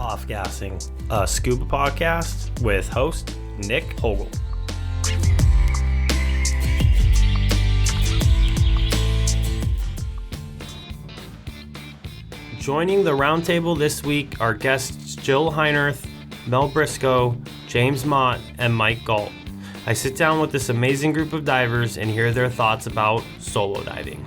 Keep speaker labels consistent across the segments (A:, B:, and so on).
A: Off-Gassing, a scuba podcast with host Nick Hogel. Joining the roundtable this week are guests Jill Heinerth, Mel Briscoe, James Mott, and Mike Gault. I sit down with this amazing group of divers and hear their thoughts about solo diving.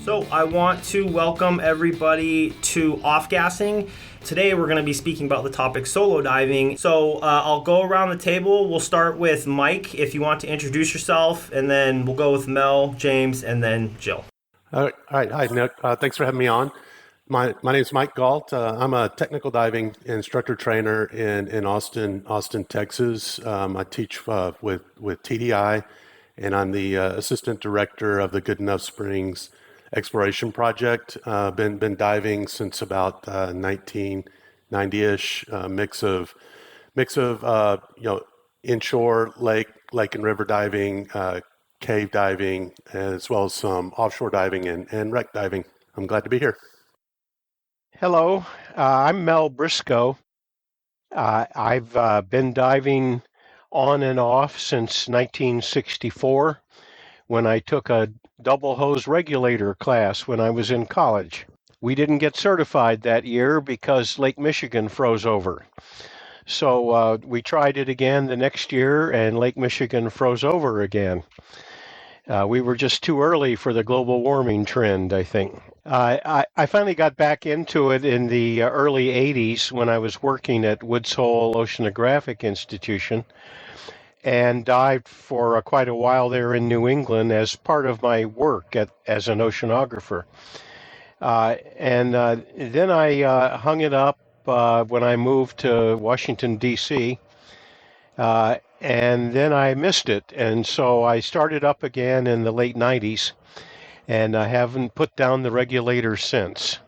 A: So I want to welcome everybody to Off-Gassing. Today we're going to be speaking about the topic solo diving. So I'll go around the table. We'll start with Mike, if you want to introduce yourself, and then we'll go with Mel, James, and then Jill.
B: All right. Hi, Nick. Thanks for having me on. My name is Mike Gault. I'm a technical diving instructor trainer in Austin, Texas. I teach with TDI, and I'm the assistant director of the Good Enough Springs exploration project. Been diving since about 1990-ish. Mix of inshore lake and river diving, cave diving, as well as some offshore diving and wreck diving. I'm glad to be here.
C: Hello, I'm Mel Briscoe. I've been diving on and off since 1964 when I took a double hose regulator class when I was in college. We didn't get certified that year because Lake Michigan froze over. So we tried it again the next year and Lake Michigan froze over again. We were just too early for the global warming trend, I think. I finally got back into it in the early 80s when I was working at Woods Hole Oceanographic Institution and dived for quite a while there in New England as part of my work as an oceanographer. Then I hung it up when I moved to Washington, D.C., and then I missed it. And so I started up again in the late 90s, and I haven't put down the regulator since.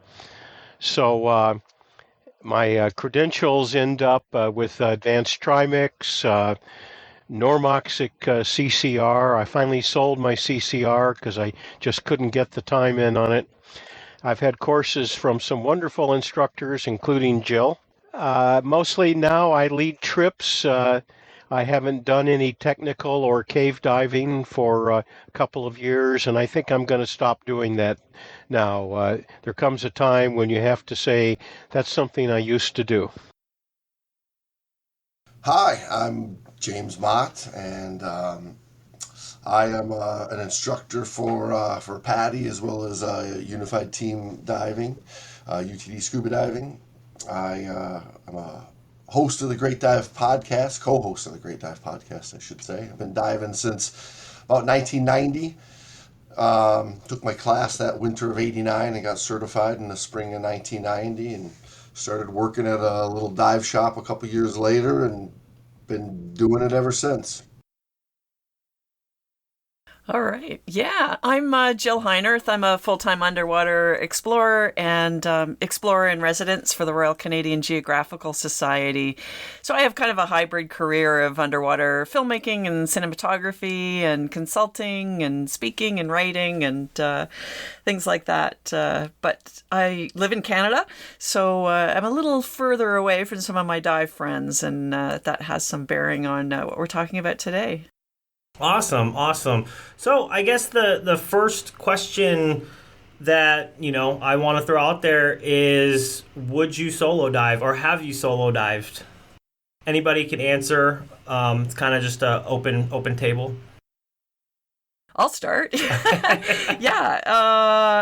C: So my credentials end up with advanced trimix, normoxic CCR. I finally sold my CCR because I just couldn't get the time in on it. I've had courses from some wonderful instructors, including Jill. Mostly now I lead trips. I haven't done any technical or cave diving for a couple of years, and I think I'm going to stop doing that now. There comes a time when you have to say, that's something I used to do.
D: Hi, I'm James Mott, and I am an instructor for PADI as well as Unified Team Diving, UTD Scuba Diving. I'm a host of the Great Dive Podcast, co-host of the Great Dive Podcast, I should say. I've been diving since about 1990. Took my class that winter of 89 and got certified in the spring of 1990 and started working at a little dive shop a couple years later and been doing it ever since.
E: All right. Yeah, I'm Jill Heinerth. I'm a full-time underwater explorer and explorer in residence for the Royal Canadian Geographical Society. So I have kind of a hybrid career of underwater filmmaking and cinematography and consulting and speaking and writing and things like that. But I live in Canada, so I'm a little further away from some of my dive friends, and that has some bearing on what we're talking about today.
A: Awesome. So I guess the first question that, I want to throw out there is, would you solo dive or have you solo dived? Anybody can answer. It's kind of just a open table.
E: I'll start. Yeah,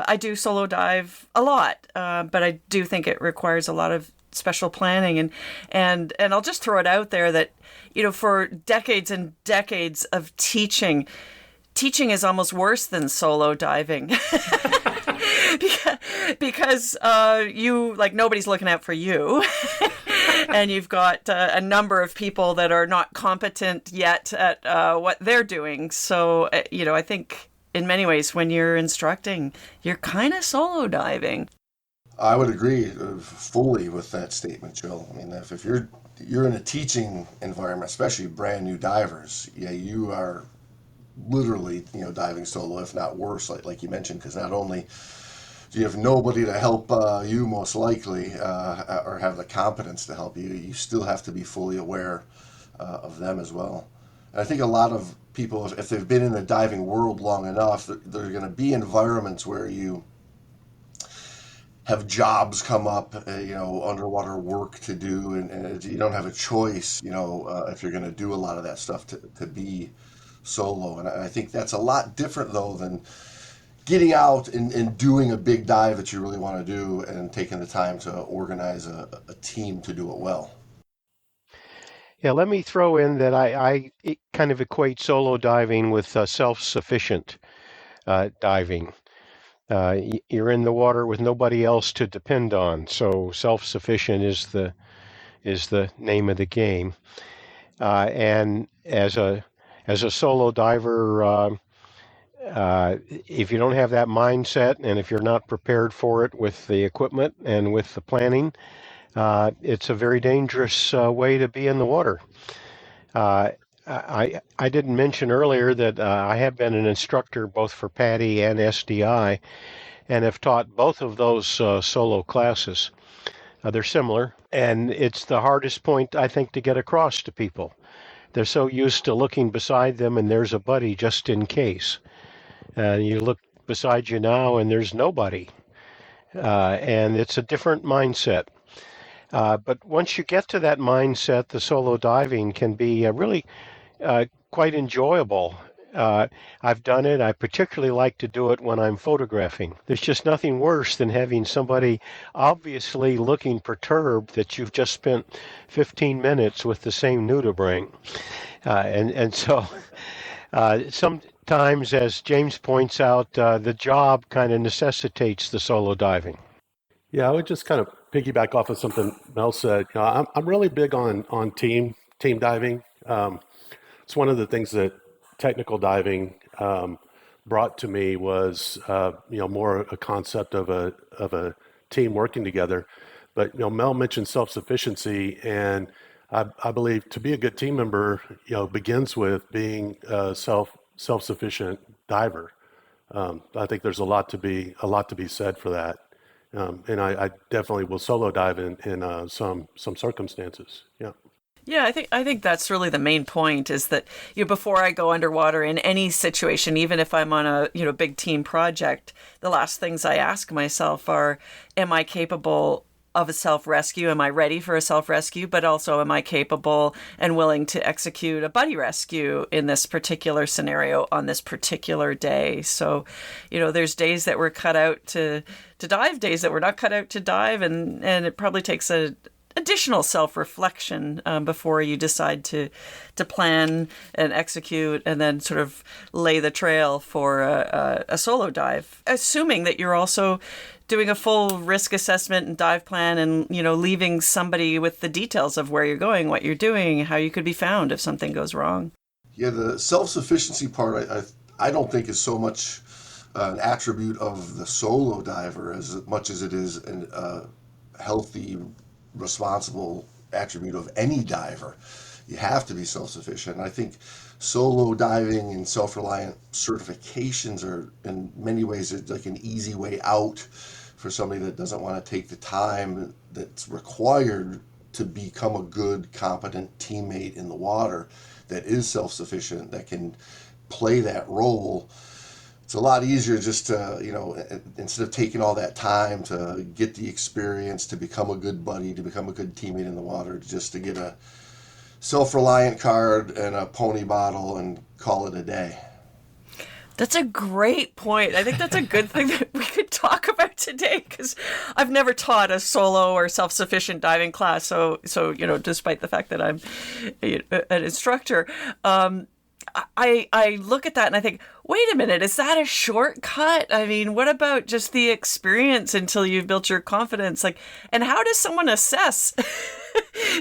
E: I do solo dive a lot, but I do think it requires a lot of special planning, and I'll just throw it out there that for decades and decades of teaching is almost worse than solo diving because you nobody's looking out for you. And you've got a number of people that are not competent yet at what they're doing. So I think in many ways when you're instructing, you're kind of solo diving.
D: I would agree fully with that statement, Jill. I mean, if you're in a teaching environment, especially brand new divers, you are literally, diving solo, if not worse, like you mentioned, because not only you have nobody to help you, most likely, or have the competence to help you. You still have to be fully aware of them as well. And I think a lot of people, if they've been in the diving world long enough, they're going to be environments where you have jobs come up, underwater work to do, and you don't have a choice, if you're going to do a lot of that stuff to be solo. And I think that's a lot different, though, than getting out and doing a big dive that you really want to do and taking the time to organize a team to do it well.
C: Yeah, let me throw in that I kind of equate solo diving with self-sufficient diving. You're in the water with nobody else to depend on, so self-sufficient is the name of the game. And as a solo diver, if you don't have that mindset, and if you're not prepared for it with the equipment and with the planning, it's a very dangerous way to be in the water. I didn't mention earlier that I have been an instructor both for PADI and SDI, and have taught both of those solo classes. They're similar, and it's the hardest point, I think, to get across to people. They're so used to looking beside them and there's a buddy just in case. You look beside you now and there's nobody. And it's a different mindset. But once you get to that mindset, the solo diving can be really quite enjoyable. I've done it. I particularly like to do it when I'm photographing. There's just nothing worse than having somebody obviously looking perturbed that you've just spent 15 minutes with the same nudibranch. And so sometimes, as James points out, the job kind of necessitates the solo diving.
B: Yeah, I would just kind of piggyback off of something Mel said. I'm really big on team diving. It's one of the things that technical diving brought to me was more a concept of a team working together. But Mel mentioned self-sufficiency, and I believe to be a good team member begins with being a self-sufficient diver. I think there's a lot to be said for that. And I definitely will solo dive in some circumstances. Yeah.
E: Yeah, I think that's really the main point is that before I go underwater in any situation, even if I'm on a big team project, the last things I ask myself are, am I capable of a self-rescue? Am I ready for a self-rescue? But also, am I capable and willing to execute a buddy rescue in this particular scenario on this particular day? So, there's days that we're cut out to dive, days that we're not cut out to dive, and it probably takes a additional self-reflection before you decide to plan and execute and then sort of lay the trail for a solo dive, assuming that you're also doing a full risk assessment and dive plan and leaving somebody with the details of where you're going, what you're doing, how you could be found if something goes wrong.
D: Yeah, the self-sufficiency part I don't think is so much an attribute of the solo diver as much as it is a healthy, responsible attribute of any diver. You have to be self-sufficient. And I think solo diving and self-reliant certifications are in many ways like an easy way out for somebody that doesn't want to take the time that's required to become a good, competent teammate in the water that is self-sufficient, that can play that role. It's a lot easier just to, instead of taking all that time to get the experience, to become a good buddy, to become a good teammate in the water, just to get a self-reliant card and a pony bottle and call it a day.
E: That's a great point. I think that's a good thing that we could talk about today, because I've never taught a solo or self-sufficient diving class. So despite the fact that I'm an instructor, I look at that and I think, wait a minute, is that a shortcut? I mean, what about just the experience until you've built your confidence? And how does someone assess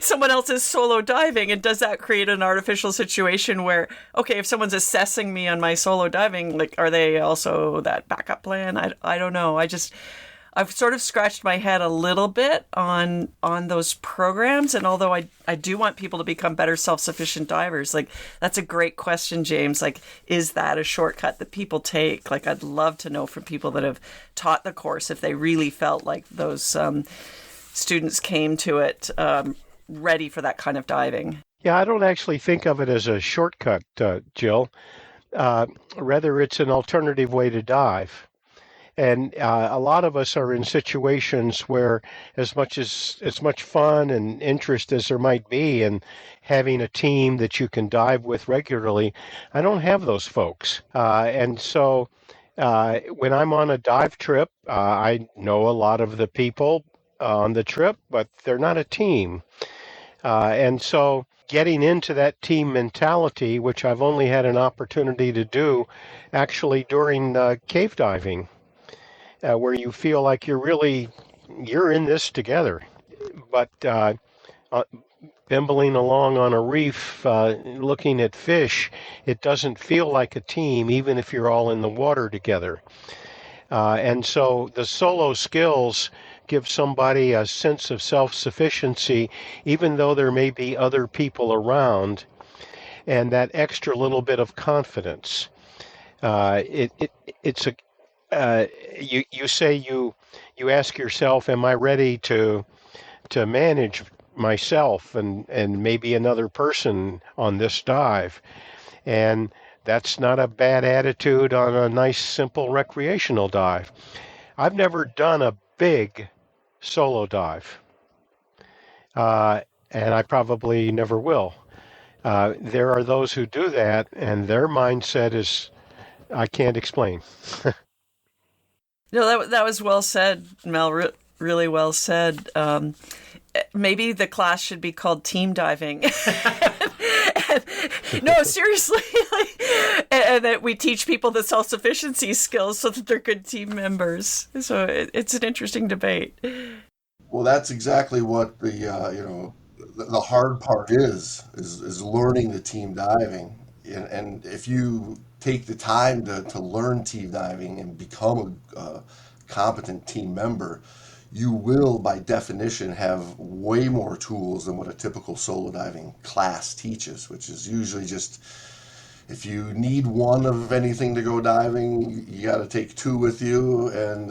E: someone else's solo diving? And does that create an artificial situation where, okay, if someone's assessing me on my solo diving, are they also that backup plan? I don't know. I've sort of scratched my head a little bit on those programs, and although I do want people to become better self-sufficient divers, like that's a great question, James. Like, is that a shortcut that people take? Like, I'd love to know from people that have taught the course if they really felt like those students came to it ready for that kind of diving.
C: Yeah, I don't actually think of it as a shortcut, Jill. Rather, it's an alternative way to dive. And a lot of us are in situations where as much fun and interest as there might be in having a team that you can dive with regularly, I don't have those folks. And so when I'm on a dive trip, I know a lot of the people on the trip, but they're not a team. And so getting into that team mentality, which I've only had an opportunity to do actually during cave diving, where you feel like you're in this together. But bimbling along on a reef, looking at fish, it doesn't feel like a team, even if you're all in the water together. And so the solo skills give somebody a sense of self-sufficiency, even though there may be other people around, and that extra little bit of confidence. It's a you say you ask yourself, am I ready to manage myself and maybe another person on this dive? And that's not a bad attitude on a nice, simple recreational dive. I've never done a big solo dive, and I probably never will. There are those who do that, and their mindset is, I can't explain.
E: No, that was well said, Mel. Really well said. Maybe the class should be called team diving. No, seriously, and that we teach people the self-sufficiency skills so that they're good team members. So it's an interesting debate.
D: Well, that's exactly what the hard part is learning the team diving, and if you take the time to learn team diving and become a competent team member, you will, by definition, have way more tools than what a typical solo diving class teaches, which is usually just, if you need one of anything to go diving, you got to take two with you, and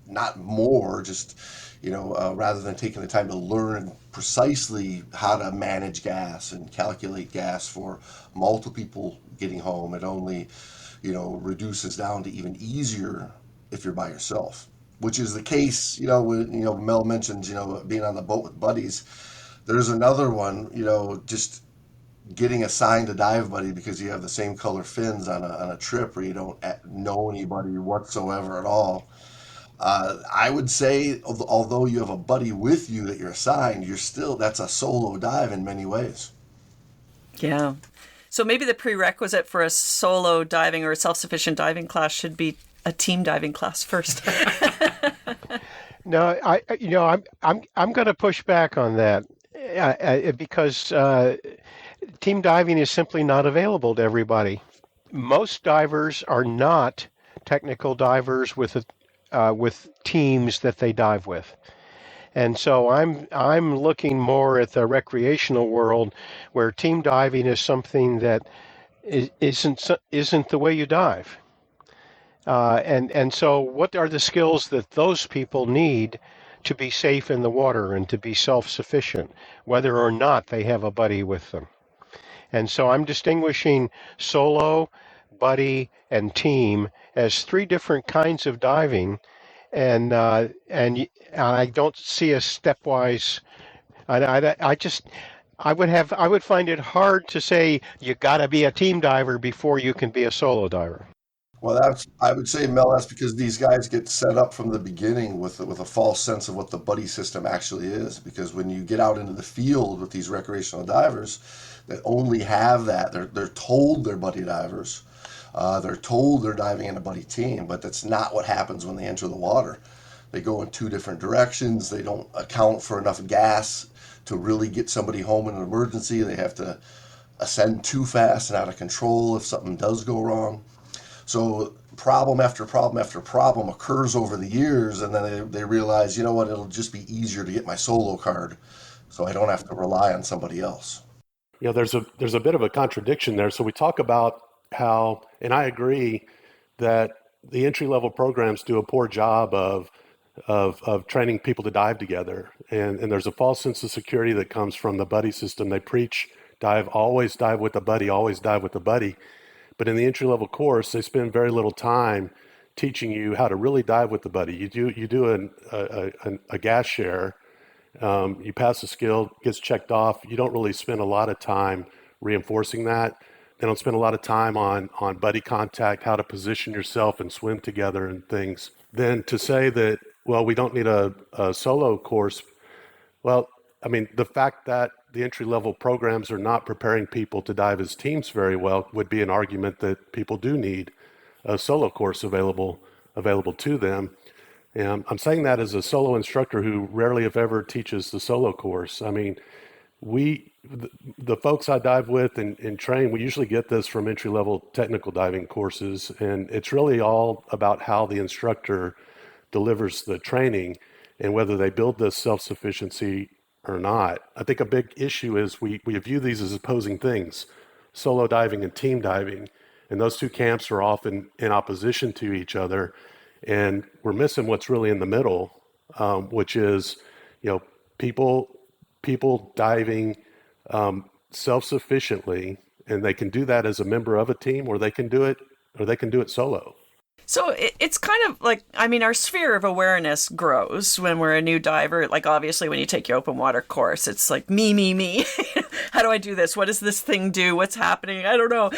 D: not more. Just rather than taking the time to learn precisely how to manage gas and calculate gas for multiple people getting home, it only reduces down to even easier if you're by yourself, which is the case, when, Mel mentions, being on the boat with buddies. There's another one, just getting assigned a dive buddy because you have the same color fins on a trip where you don't know anybody whatsoever at all. I would say, although you have a buddy with you that you're assigned, that's a solo dive in many ways.
E: Yeah. So maybe the prerequisite for a solo diving or a self-sufficient diving class should be a team diving class first.
C: No, I'm going to push back on that because team diving is simply not available to everybody. Most divers are not technical divers with teams that they dive with. And so I'm looking more at the recreational world where team diving is something that isn't the way you dive. And so what are the skills that those people need to be safe in the water and to be self-sufficient, whether or not they have a buddy with them? And so I'm distinguishing solo, buddy, and team as three different kinds of diving. And I don't see a stepwise. I would find it hard to say you got to be a team diver before you can be a solo diver.
D: Well, I would say, Mel, that's because these guys get set up from the beginning with a false sense of what the buddy system actually is. Because when you get out into the field with these recreational divers that only have that, they're told they're buddy divers. They're told they're diving in a buddy team, but that's not what happens when they enter the water. They go in two different directions. They don't account for enough gas to really get somebody home in an emergency. They have to ascend too fast and out of control if something does go wrong. So problem after problem after problem occurs over the years, and then they realize, you know what, it'll just be easier to get my solo card, so I don't have to rely on somebody else.
B: There's a bit of a contradiction there. So we talk about how, and I agree that the entry level programs do a poor job of training people to dive together, and there's a false sense of security that comes from the buddy system. They preach always dive with a buddy, always dive with a buddy. But in the entry level course, they spend very little time teaching you how to really dive with the buddy. You do a gas share. You pass the skill, gets checked off. You don't really spend a lot of time reinforcing that. They don't spend a lot of time on buddy contact, how to position yourself and swim together and things. Then to say that, well, we don't need a solo course. Well, I mean, the fact that the entry level programs are not preparing people to dive as teams very well would be an argument that people do need a solo course available to them. And I'm saying that as a solo instructor who rarely, if ever, teaches the solo course. I mean, the folks I dive with and train, we usually get this from entry-level technical diving courses, and it's really all about how the instructor delivers the training and whether they build this self-sufficiency or not. I think a big issue is we view these as opposing things, solo diving and team diving, and those two camps are often in opposition to each other. And we're missing what's really in the middle, which is, people diving self-sufficiently, and they can do that as a member of a team, or they can do it solo.
E: So it's kind of like, I mean, our sphere of awareness grows when we're a new diver. Like, obviously, when you take your open water course, it's like, me. How do I do this? What does this thing do? What's happening? I don't know.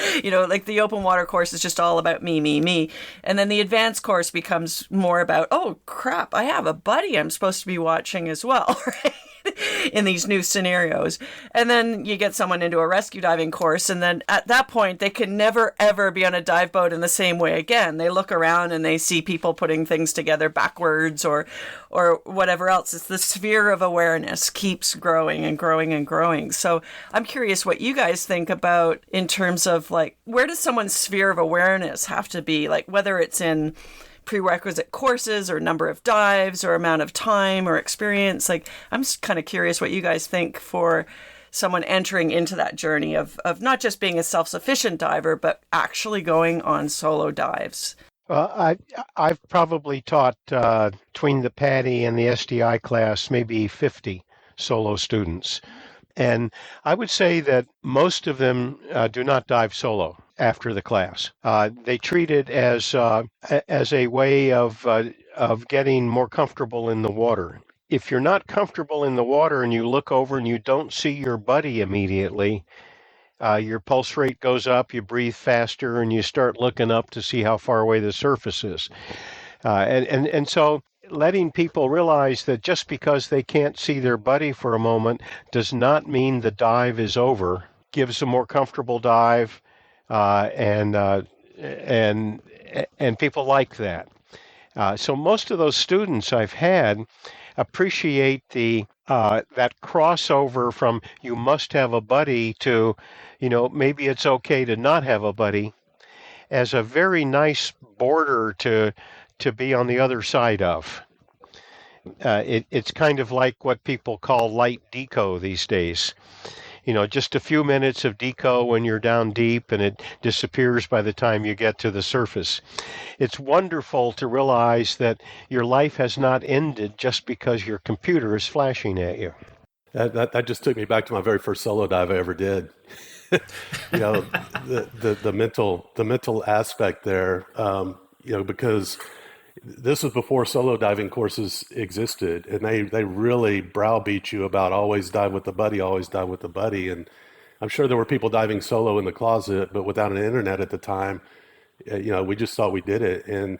E: Like the open water course is just all about me. And then the advanced course becomes more about, oh, crap, I have a buddy I'm supposed to be watching as well, right? In these new scenarios. And then you get someone into a rescue diving course, and then at that point they can never ever be on a dive boat in the same way again. They look around and they see people putting things together backwards or whatever else. It's the sphere of awareness keeps growing and growing and growing. So I'm curious what you guys think about in terms of, like, where does someone's sphere of awareness have to be? Like, whether it's in prerequisite courses or number of dives or amount of time or experience. Like, I'm just kind of curious what you guys think for someone entering into that journey of not just being a self-sufficient diver, but actually going on solo dives.
C: I've probably taught between the PADI and the SDI class maybe 50 solo students. And I would say that most of them do not dive solo after the class. They treat it as a way of getting more comfortable in the water. If you're not comfortable in the water and you look over and you don't see your buddy immediately, your pulse rate goes up, you breathe faster, and you start looking up to see how far away the surface is. And so letting people realize that just because they can't see their buddy for a moment does not mean the dive is over. Gives a more comfortable dive, and people like that. So most of those students I've had appreciate that crossover from you must have a buddy to, maybe it's okay to not have a buddy, as a very nice border to be on the other side of. It's kind of like what people call light deco these days. Just a few minutes of deco when you're down deep, and it disappears by the time you get to the surface. It's wonderful to realize that your life has not ended just because your computer is flashing at you.
B: That just took me back to my very first solo dive I ever did. The mental aspect there, because this was before solo diving courses existed, and they really browbeat you about always dive with the buddy, always dive with the buddy. And I'm sure there were people diving solo in the closet, but without an internet at the time, we just thought we did it. And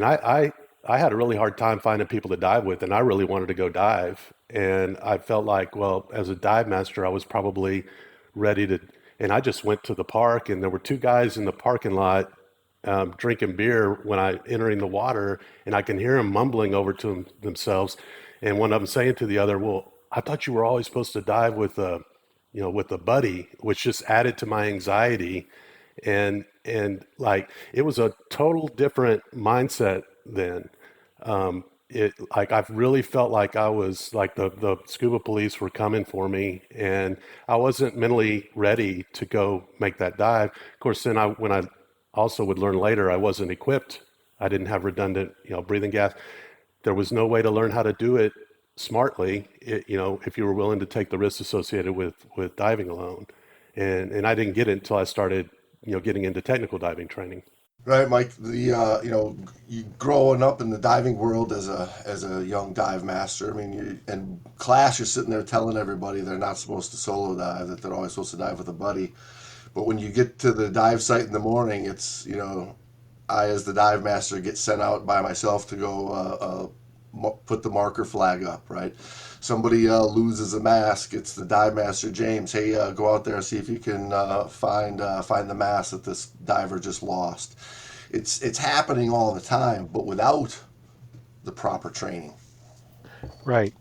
B: I had a really hard time finding people to dive with, and I really wanted to go dive. And I felt like, well, as a dive master, I was probably ready to, and I just went to the park, and there were two guys in the parking lot drinking beer when I entering the water, and I can hear them mumbling over to themselves, and one of them saying to the other, "Well, I thought you were always supposed to dive with a buddy," which just added to my anxiety. And and like it was a total different mindset then. It like I've really felt like I was like the scuba police were coming for me, and I wasn't mentally ready to go make that dive. Of course, then when I also would learn later, I wasn't equipped. I didn't have redundant, breathing gas. There was no way to learn how to do it smartly, if you were willing to take the risks associated with diving alone. And I didn't get it until I started, getting into technical diving training.
D: Right, Mike. You growing up in the diving world as a young dive master. I mean, in class, you're sitting there telling everybody they're not supposed to solo dive, that they're always supposed to dive with a buddy. But when you get to the dive site in the morning, it's I, as the dive master, get sent out by myself to go put the marker flag up. Right, somebody loses a mask. It's the dive master, James. Hey, go out there and see if you can find the mask that this diver just lost. It's happening all the time, but without the proper training.
C: Right.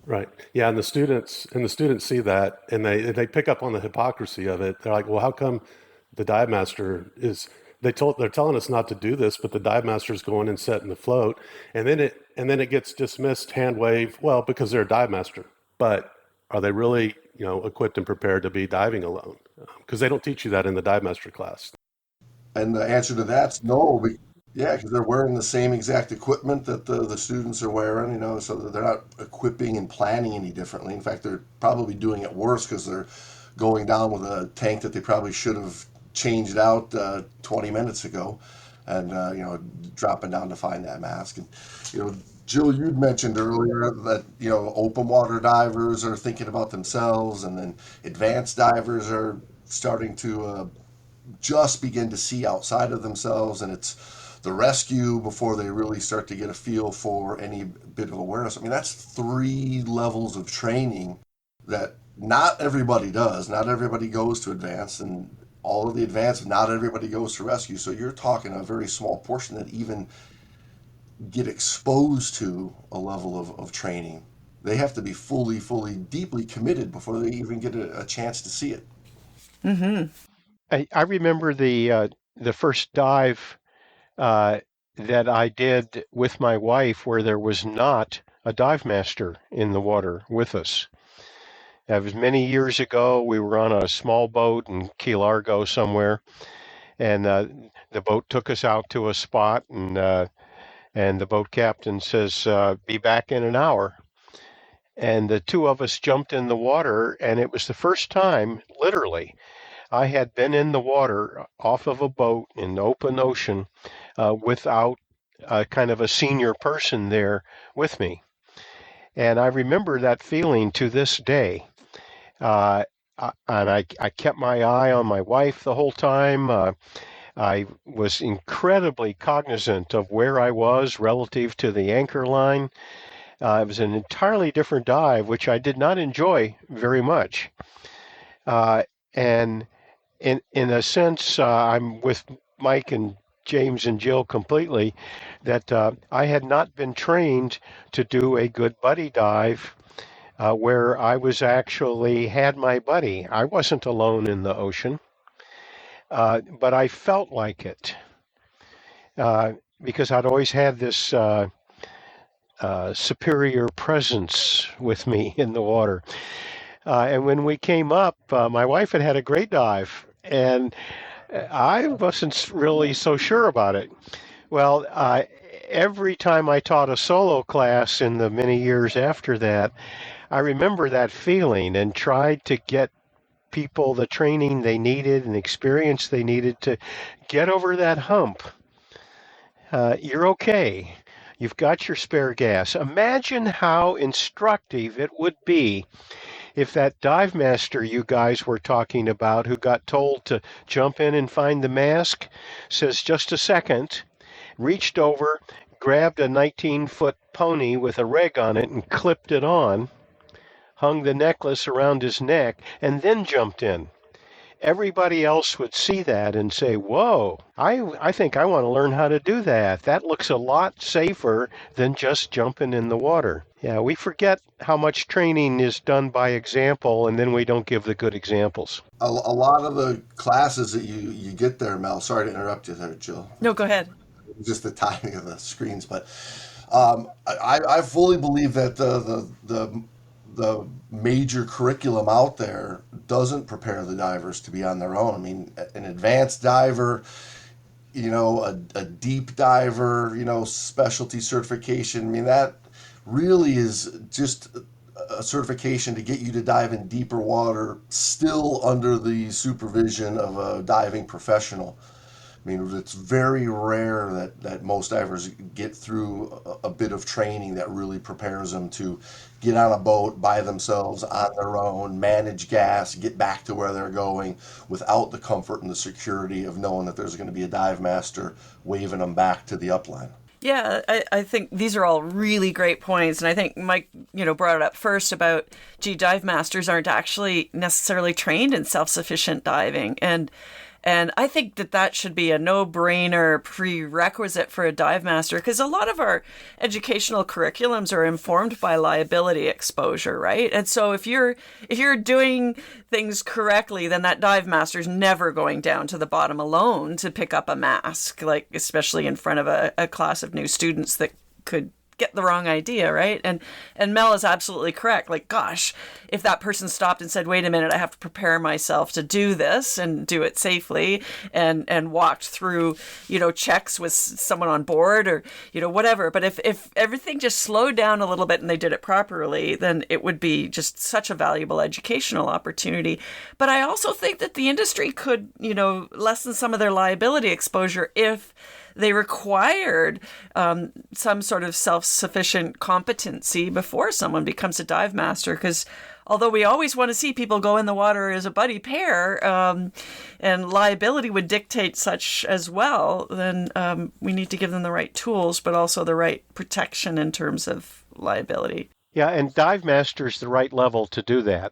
B: Yeah, and the students see that, and they pick up on the hypocrisy of it. They're like, well, how come the dive master is they're telling us not to do this, but the dive master is going and setting the float, and then it gets dismissed, hand wave. Well, because they're a dive master, but are they really equipped and prepared to be diving alone? Because they don't teach you that in the dive master class.
D: And the answer to that's no. Yeah, because they're wearing the same exact equipment that the students are wearing, so that they're not equipping and planning any differently. In fact, they're probably doing it worse because they're going down with a tank that they probably should have changed out 20 minutes ago, and dropping down to find that mask. And Jill, you'd mentioned earlier that open water divers are thinking about themselves, and then advanced divers are starting to just begin to see outside of themselves, and it's the rescue before they really start to get a feel for any bit of awareness. I mean, that's 3 levels of training that not everybody does. Not everybody goes to advanced, and all of the advanced, not everybody goes to rescue. So you're talking a very small portion that even get exposed to a level of training. They have to be fully, deeply committed before they even get a chance to see it.
E: Mm-hmm.
C: I remember the first dive that I did with my wife where there was not a dive master in the water with us. That was many years ago. We were on a small boat in Key Largo somewhere, and the boat took us out to a spot, and the boat captain says, "Be back in an hour." And the 2 of us jumped in the water, and it was the first time, literally, I had been in the water off of a boat in open ocean without kind of a senior person there with me. And I remember that feeling to this day. And I kept my eye on my wife the whole time. I was incredibly cognizant of where I was relative to the anchor line. It was an entirely different dive, which I did not enjoy very much. And in a sense, I'm with Mike and James and Jill completely, that I had not been trained to do a good buddy dive where I was actually had my buddy. I wasn't alone in the ocean, but I felt like it because I'd always had this superior presence with me in the water. And when we came up, my wife had had a great dive, and I wasn't really so sure about it. Well, every time I taught a solo class in the many years after that, I remember that feeling and tried to get people the training they needed and experience they needed to get over that hump. You're okay. You've got your spare gas. Imagine how instructive it would be if that dive master you guys were talking about, who got told to jump in and find the mask, says, "Just a second," reached over, grabbed a 19-foot pony with a reg on it and clipped it on, hung the necklace around his neck, and then jumped in. everybody else would see that and say, whoa, I think I want to learn how to do that. That looks a lot safer than just jumping in the water. Yeah, we forget how much training is done by example, and then we don't give the good examples.
D: A lot of the classes that you get there, Mel, sorry to interrupt you there, Jill.
E: No, go ahead.
D: Just the timing of the screens, but I fully believe that the major curriculum out there doesn't prepare the divers to be on their own. I mean, an advanced diver, a deep diver, specialty certification. I mean, that really is just a certification to get you to dive in deeper water, still under the supervision of a diving professional. I mean, it's very rare that most divers get through a bit of training that really prepares them to get on a boat by themselves on their own, manage gas, get back to where they're going without the comfort and the security of knowing that there's going to be a dive master waving them back to the upline.
E: Yeah, I think these are all really great points. And I think Mike, brought it up first about, dive masters aren't actually necessarily trained in self-sufficient diving. And I think that should be a no-brainer prerequisite for a dive master, because a lot of our educational curriculums are informed by liability exposure, right? And so if you're doing things correctly, then that dive master's never going down to the bottom alone to pick up a mask, like especially in front of a class of new students that could get the wrong idea, right? And Mel is absolutely correct. Like, gosh, if that person stopped and said, wait a minute, I have to prepare myself to do this and do it safely, and walked through, checks with someone on board or, whatever. But if everything just slowed down a little bit and they did it properly, then it would be just such a valuable educational opportunity. But I also think that the industry could, lessen some of their liability exposure if they required some sort of self-sufficient competency before someone becomes a dive master. Because although we always want to see people go in the water as a buddy pair, and liability would dictate such as well, then we need to give them the right tools, but also the right protection in terms of liability.
C: Yeah, and dive master is the right level to do that,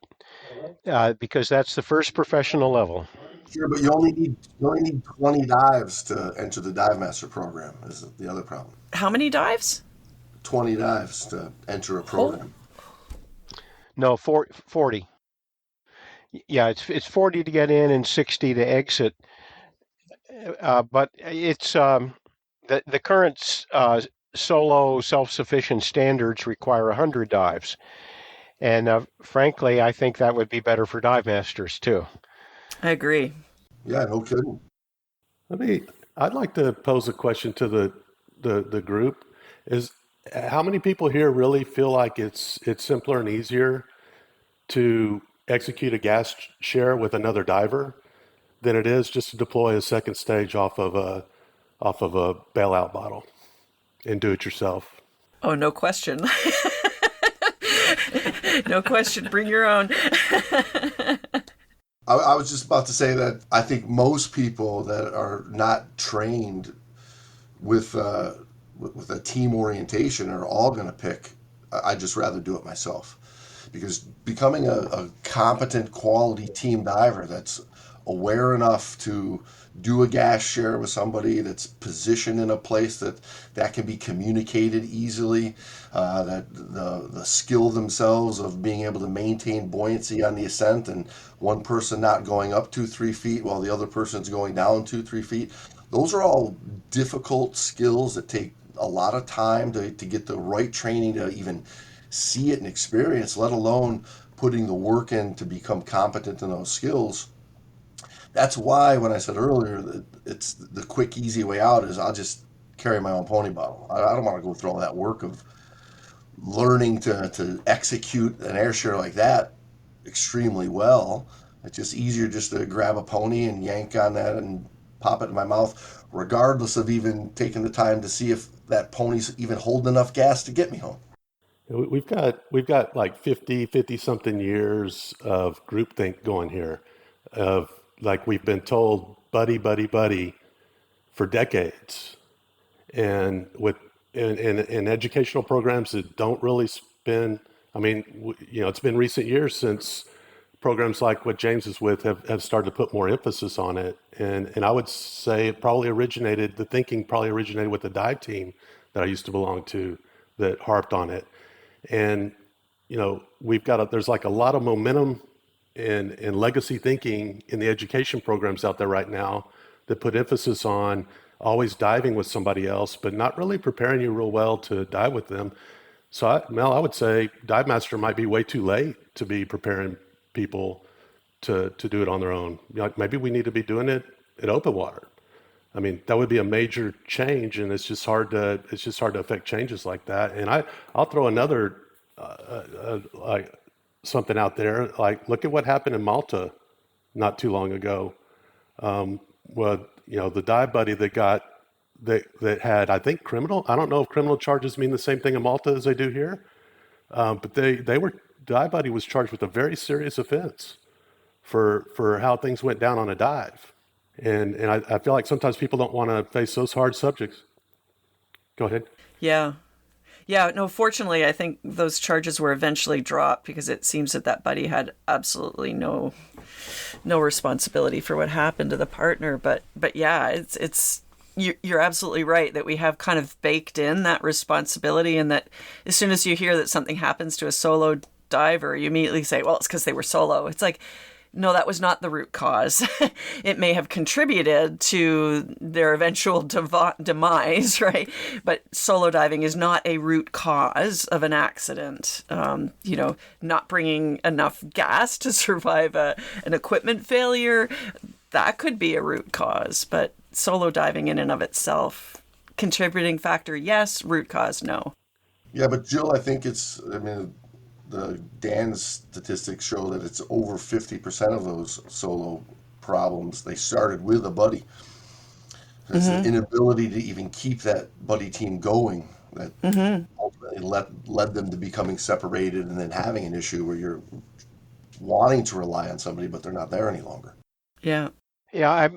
C: because that's the first professional level.
D: Sure, but you only need 20 dives to enter the dive master program. Is the other problem?
E: How many dives?
D: 20 dives to enter a program.
C: No, 40. Yeah, it's 40 to get in and 60 to exit. But it's the current solo self-sufficient standards require 100 dives, and frankly, I think that would be better for dive masters too.
E: I agree.
D: Yeah, no kidding.
B: I'd like to pose a question to the group. Is how many people here really feel like it's simpler and easier to execute a gas share with another diver than it is just to deploy a second stage off of a bailout bottle and do it yourself?
E: Oh, no question. No question. Bring your own.
D: I was just about to say that I think most people that are not trained with a team orientation are all going to pick, I'd just rather do it myself. Because becoming a competent quality team diver that's aware enough to do a gas share with somebody, that's positioned in a place that can be communicated easily, that the skill themselves of being able to maintain buoyancy on the ascent and one person not going up 2-3 feet while the other person's going down 2-3 feet. Those are all difficult skills that take a lot of time to get the right training to even see it and experience, let alone putting the work in to become competent in those skills. That's why when I said earlier that it's the quick, easy way out is I'll just carry my own pony bottle. I don't want to go through all that work of learning to execute an air share like that extremely well. It's just easier just to grab a pony and yank on that and pop it in my mouth, regardless of even taking the time to see if that pony's even holding enough gas to get me home.
B: We've got like 50 something years of groupthink going here, of like we've been told buddy for decades, and in educational programs that don't really spend. I mean, it's been recent years since programs like what James is with have started to put more emphasis on it. And I would say the thinking probably originated with the dive team that I used to belong to that harped on it. And, there's like a lot of momentum and legacy thinking in the education programs out there right now that put emphasis on always diving with somebody else, but not really preparing you real well to dive with them. So, Mel, I would say Dive Master might be way too late to be preparing people to do it on their own. Maybe we need to be doing it in open water. I mean, that would be a major change, and it's just hard to affect changes like that. And I'll throw another like something out there. Like, look at what happened in Malta not too long ago. The dive buddy that had, I think, criminal. I don't know if criminal charges mean the same thing in Malta as they do here, but dive buddy was charged with a very serious offense for how things went down on a dive. And I feel like sometimes people don't want to face those hard subjects. Go ahead.
E: Yeah. Yeah, no, fortunately, I think those charges were eventually dropped because it seems that buddy had absolutely no responsibility for what happened to the partner. But yeah, it's you're absolutely right that we have kind of baked in that responsibility, and that as soon as you hear that something happens to a solo diver, you immediately say, well, it's because they were solo. It's like, no, that was not the root cause. It may have contributed to their eventual demise, right? But solo diving is not a root cause of an accident. Not bringing enough gas to survive an equipment failure, that could be a root cause. But solo diving in and of itself, contributing factor, yes. Root cause, no.
D: Yeah, but Jill, I think the Dan's statistics show that it's over 50% of those solo problems, they started with a buddy. It's the inability to even keep that buddy team going that ultimately led them to becoming separated and then having an issue where you're wanting to rely on somebody, but they're not there any longer.
E: Yeah.
C: Yeah,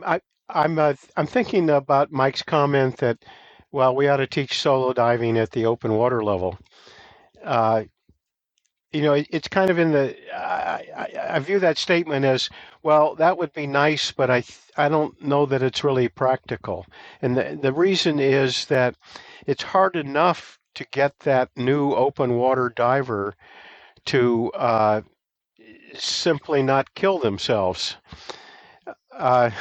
C: I'm thinking about Mike's comment that, well, we ought to teach solo diving at the open water level. It's kind of in the. I view that statement as, well, that would be nice, but I don't know that it's really practical. And the reason is that it's hard enough to get that new open water diver to simply not kill themselves. And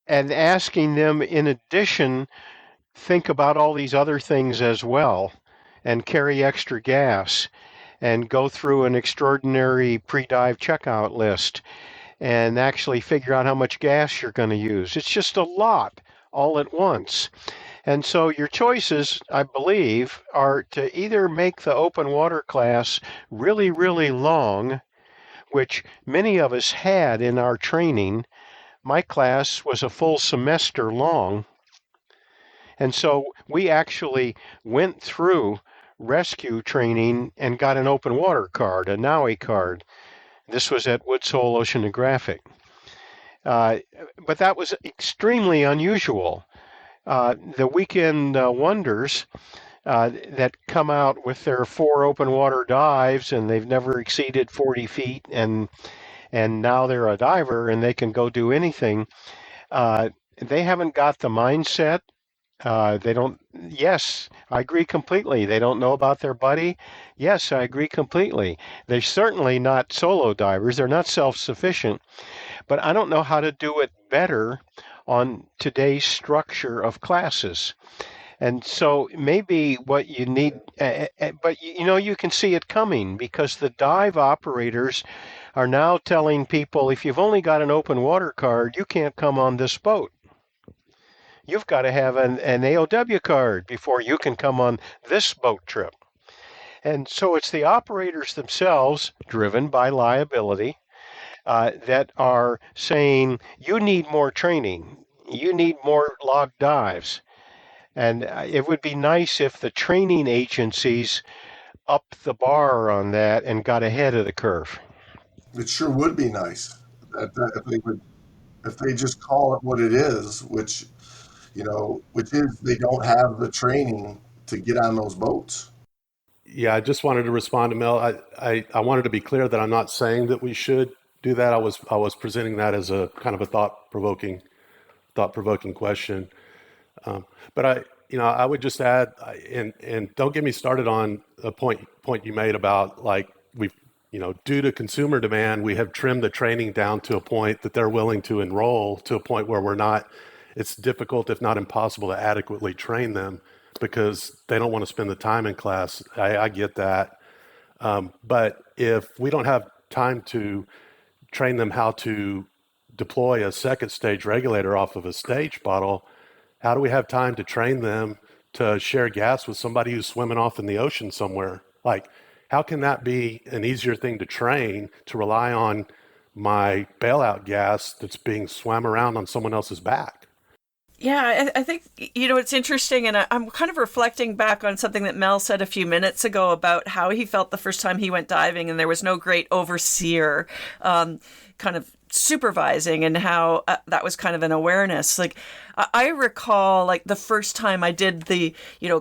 C: asking them, in addition, think about all these other things as well, and carry extra gas, and go through an extraordinary pre-dive checkout list, and actually figure out how much gas you're going to use. It's just a lot all at once. And so your choices, I believe, are to either make the open water class really, really long, which many of us had in our training. My class was a full semester long. And so we actually went through rescue training and got an open water card, a NAUI card. This was at Woods Hole Oceanographic. But that was extremely unusual. The weekend wonders that come out with their 4 open water dives, and they've never exceeded 40 feet, and now they're a diver and they can go do anything. They haven't got the mindset. They don't. Yes, I agree completely. They don't know about their buddy. Yes, I agree completely. They're certainly not solo divers. They're not self-sufficient. But I don't know how to do it better on today's structure of classes. And so maybe what you need, but you can see it coming, because the dive operators are now telling people, if you've only got an open water card, you can't come on this boat. You've got to have an AOW card before you can come on this boat trip. And so it's the operators themselves, driven by liability, that are saying, you need more training. You need more log dives. And it would be nice if the training agencies upped the bar on that and got ahead of the curve.
D: It sure would be nice if they just call it what it is, which is they don't have the training to get on those boats.
B: Yeah, I just wanted to respond to Mel. I wanted to be clear that I'm not saying that we should do that. I was presenting that as a kind of a thought provoking question. But I would just add, and don't get me started on a point you made about like we've, due to consumer demand, we have trimmed the training down to a point that they're willing to enroll to a point where it's difficult, if not impossible, to adequately train them because they don't want to spend the time in class. I get that. But if we don't have time to train them how to deploy a second stage regulator off of a stage bottle, how do we have time to train them to share gas with somebody who's swimming off in the ocean somewhere? Like, how can that be an easier thing to train to rely on my bailout gas that's being swam around on someone else's back?
E: Yeah, I think, it's interesting, and I'm kind of reflecting back on something that Mel said a few minutes ago about how he felt the first time he went diving and there was no great overseer kind of supervising, and how that was kind of an awareness. Like, I recall, like, the first time I did the,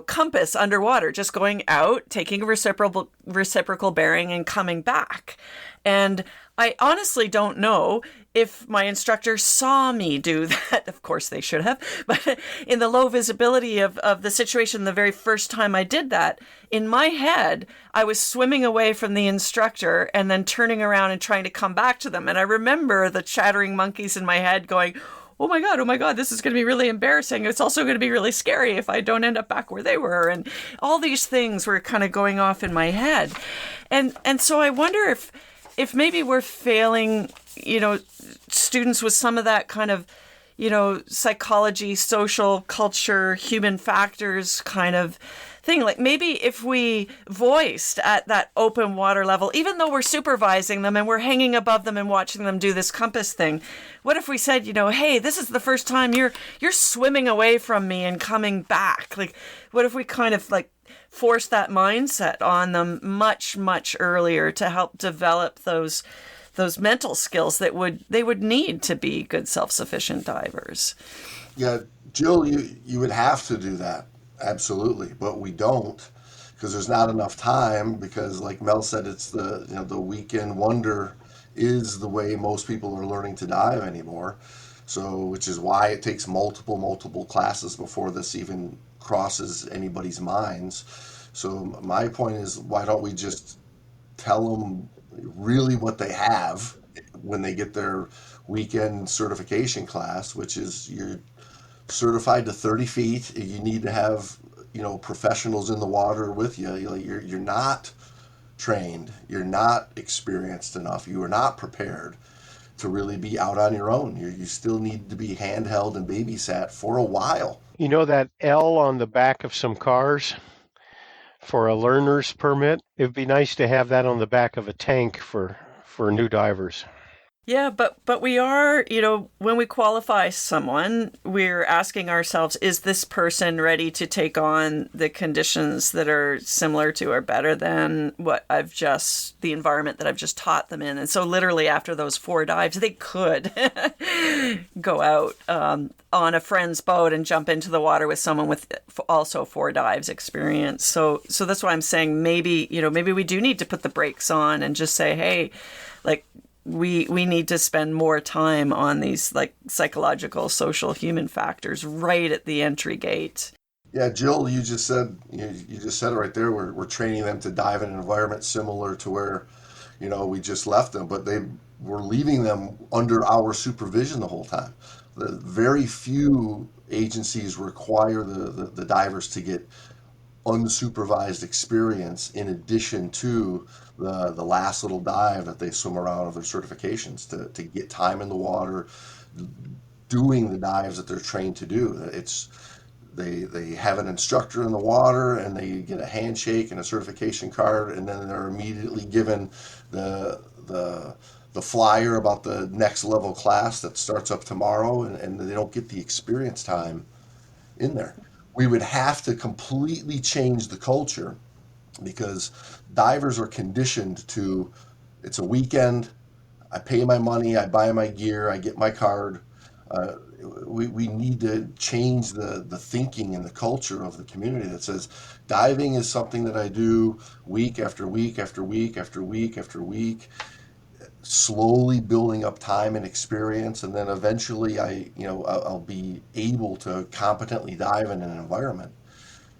E: compass underwater, just going out, taking a reciprocal bearing and coming back. And I honestly don't know if my instructor saw me do that. Of course they should have. But in the low visibility of the situation, the very first time I did that, in my head, I was swimming away from the instructor and then turning around and trying to come back to them. And I remember the chattering monkeys in my head going, oh my God, this is going to be really embarrassing. It's also going to be really scary if I don't end up back where they were. And all these things were kind of going off in my head. And so I wonder if maybe we're failing, students with some of that kind of, psychology, social, culture, human factors kind of thing. Like, maybe if we voiced at that open water level, even though we're supervising them and we're hanging above them and watching them do this compass thing, what if we said, hey, this is the first time you're swimming away from me and coming back? Like, what if we kind of like force that mindset on them much, much earlier to help develop those mental skills that they would need to be good self-sufficient divers?
D: Yeah, Jill, you would have to do that. Absolutely. But we don't, because there's not enough time, because like Mel said, it's the weekend wonder is the way most people are learning to dive anymore. So, which is why it takes multiple classes before this even crosses anybody's minds. So my point is, why don't we just tell them really what they have when they get their weekend certification class, which is you're certified to 30 feet. You need to have, professionals in the water with you. You're not trained. You're not experienced enough. You are not prepared to really be out on your own. You still need to be handheld and babysat for a while.
C: You know that L on the back of some cars for a learner's permit? It would be nice to have that on the back of a tank for new divers.
E: Yeah, but we are, when we qualify someone, we're asking ourselves, is this person ready to take on the conditions that are similar to or better than the environment that I've just taught them in? And so literally after those 4 dives, they could go out on a friend's boat and jump into the water with someone with also 4 dives experience. So that's why I'm saying maybe we do need to put the brakes on and just say, hey, like, we need to spend more time on these like psychological, social, human factors right at the entry gate.
D: Yeah, Jill, you just said it right there. We're training them to dive in an environment similar to where, we just left them, but we're leaving them under our supervision the whole time. The very few agencies require the divers to get unsupervised experience in addition to the last little dive that they swim around of their certifications to get time in the water doing the dives that they're trained to do. They have an instructor in the water and they get a handshake and a certification card, and then they're immediately given the flyer about the next level class that starts up tomorrow, and they don't get the experience time in there. We would have to completely change the culture, because divers are conditioned to, it's a weekend, I pay my money, I buy my gear, I get my card. we need to change the thinking and the culture of the community that says diving is something that I do week after week after week after week after week, slowly building up time and experience, and then eventually I'll be able to competently dive in an environment,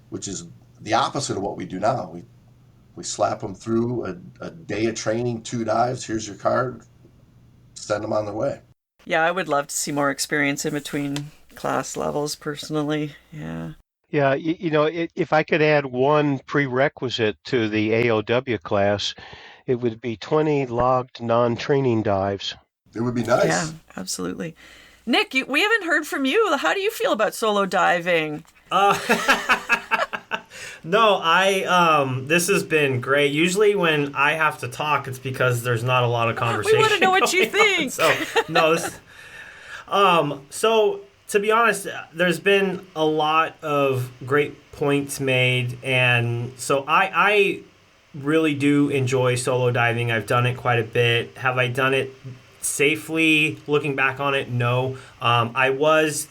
D: which is the opposite of what we do now. We slap them through a day of training, 2 dives, here's your card, send them on their way.
E: Yeah, I would love to see more experience in between class levels personally. Yeah.
C: Yeah, if I could add one prerequisite to the AOW class, it would be 20 logged non-training dives.
D: It would be nice.
E: Yeah, absolutely. Nick, we haven't heard from you. How do you feel about solo diving?
A: No, this has been great. Usually when I have to talk, it's because there's not a lot of conversation.
E: We want to know what you think.
A: So, no, so to be honest, there's been a lot of great points made, and so I really do enjoy solo diving. I've done it quite a bit. Have I done it safely? Looking back on it, no. I was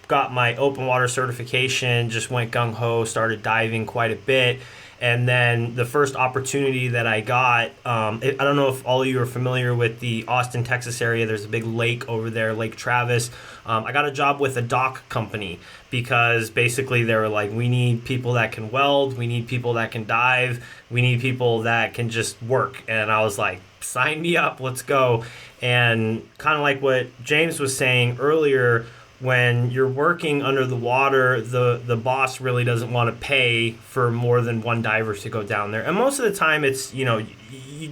A: got my open water certification, just went gung-ho, started diving quite a bit. And then the first opportunity that I got, I don't know if all of you are familiar with the Austin, Texas area. There's a big lake over there, Lake Travis. I got a job with a dock company because basically they were like, we need people that can weld, we need people that can dive, we need people that can just work. And I was like, sign me up, let's go. And kind of like what James was saying earlier, when you're working under the water, the boss really doesn't want to pay for more than one diver to go down there. And most of the time it's, you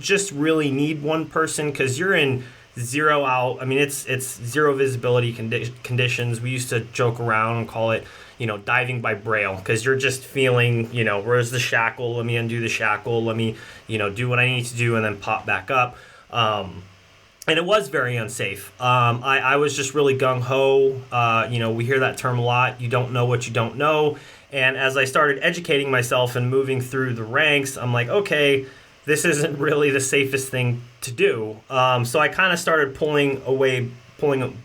A: just really need one person because you're in zero out. I mean, it's zero visibility conditions. We used to joke around and call it, diving by braille, because you're just feeling, where's the shackle? Let me undo the shackle. Let me, do what I need to do and then pop back up. And it was very unsafe. I was just really gung-ho. We hear that term a lot. You don't know what you don't know. And as I started educating myself and moving through the ranks, I'm like, okay, this isn't really the safest thing to do. So I kind of started pulling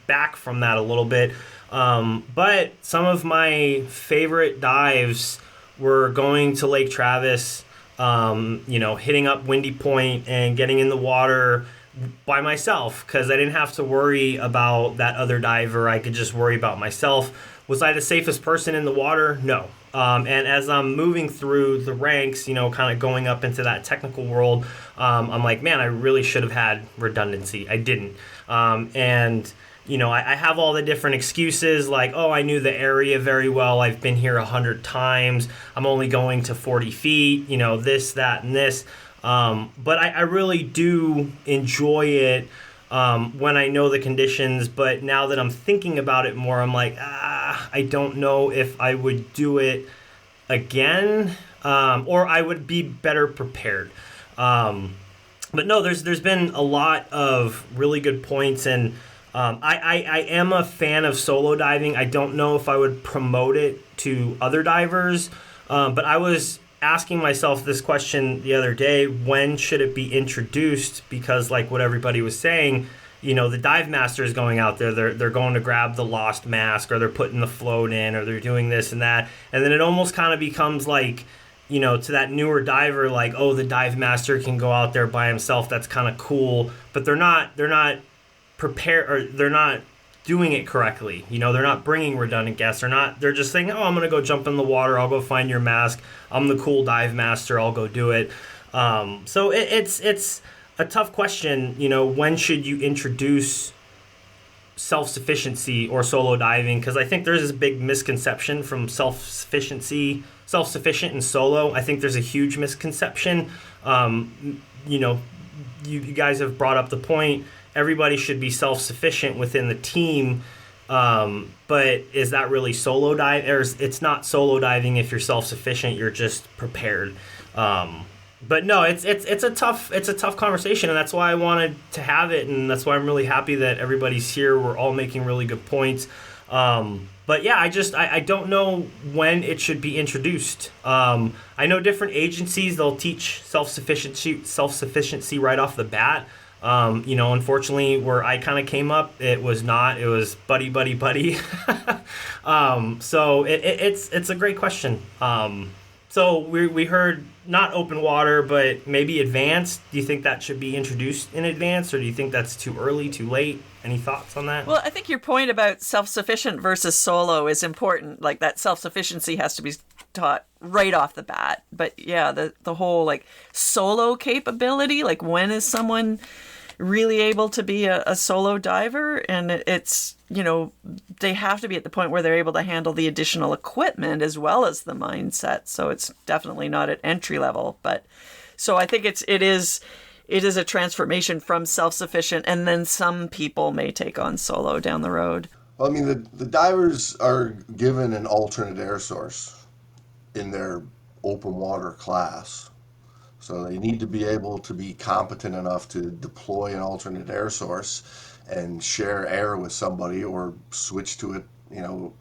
A: back from that a little bit. But some of my favorite dives were going to Lake Travis, hitting up Windy Point and getting in the water by myself, because I didn't have to worry about that other diver. I could just worry about myself. Was I the safest person in the water? No. And as I'm moving through the ranks, kind of going up into that technical world, I'm like, man, I really should have had redundancy. I didn't. I have all the different excuses like, oh, I knew the area very well. I've been here 100 times. I'm only going to 40 feet, this, that, and this. But I really do enjoy it when I know the conditions. But now that I'm thinking about it more, I'm like, I don't know if I would do it again, or I would be better prepared. But no, there's been a lot of really good points, and I am a fan of solo diving. I don't know if I would promote it to other divers, but I was asking myself this question the other day: when should it be introduced? Because like what everybody was saying, the dive master is going out there, they're going to grab the lost mask, or they're putting the float in, or they're doing this and that, and then it almost kind of becomes like, to that newer diver, like, oh, the dive master can go out there by himself, that's kind of cool, but they're not prepared, or they're not doing it correctly. They're not bringing redundant gas. They're just saying, oh, I'm going to go jump in the water. I'll go find your mask. I'm the cool dive master. I'll go do it. So it's a tough question. When should you introduce self-sufficiency or solo diving? Because I think there's this big misconception from self-sufficient and solo. I think there's a huge misconception. You guys have brought up the point. Everybody should be self-sufficient within the team, but is that really solo dive? Or it's not solo diving if you're self-sufficient. You're just prepared. But no, it's a tough conversation, and that's why I wanted to have it, and that's why I'm really happy that everybody's here. We're all making really good points. But yeah, I don't know when it should be introduced. I know different agencies, they'll teach self-sufficiency right off the bat. Unfortunately, where I kind of came up, it was not. It was buddy, buddy, buddy. So it's a great question. So we heard not open water, but maybe advanced. Do you think that should be introduced in advance, or do you think that's too early, too late? Any thoughts on that?
E: Well, I think your point about self-sufficient versus solo is important. Like that self-sufficiency has to be taught right off the bat. But yeah, the whole like solo capability, like when is someone really able to be a solo diver? And it's, they have to be at the point where they're able to handle the additional equipment as well as the mindset. So it's definitely not at entry level. But so I think it is a transformation from self-sufficient, and then some people may take on solo down the road.
D: Well, I mean, the divers are given an alternate air source in their open water class. So they need to be able to be competent enough to deploy an alternate air source and share air with somebody or switch to it,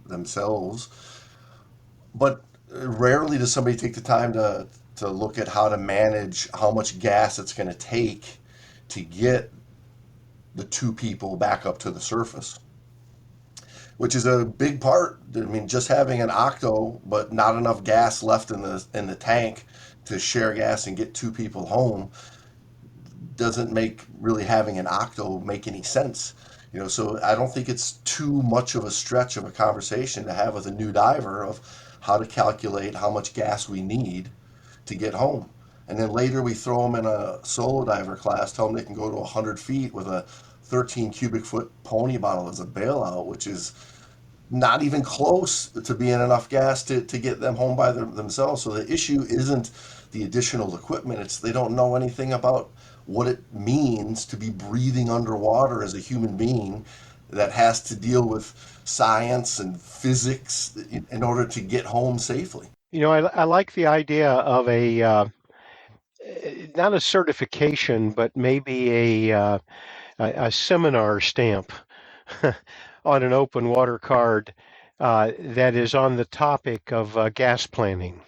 D: themselves. But rarely does somebody take the time to look at how to manage how much gas it's going to take to get the two people back up to the surface, which is a big part. I mean, just having an octo, but not enough gas left in the tank to share gas and get two people home doesn't make really having an octo make any sense. So I don't think it's too much of a stretch of a conversation to have with a new diver of how to calculate how much gas we need to get home. And then later we throw them in a solo diver class, tell them they can go to 100 feet with a 13 cubic foot pony bottle as a bailout, which is not even close to being enough gas to get them home by themselves. So the issue isn't the additional equipment. It's they don't know anything about what it means to be breathing underwater as a human being that has to deal with science and physics in order to get home safely.
C: I like the idea of a not a certification, but maybe a seminar stamp on an open water card that is on the topic of gas planning.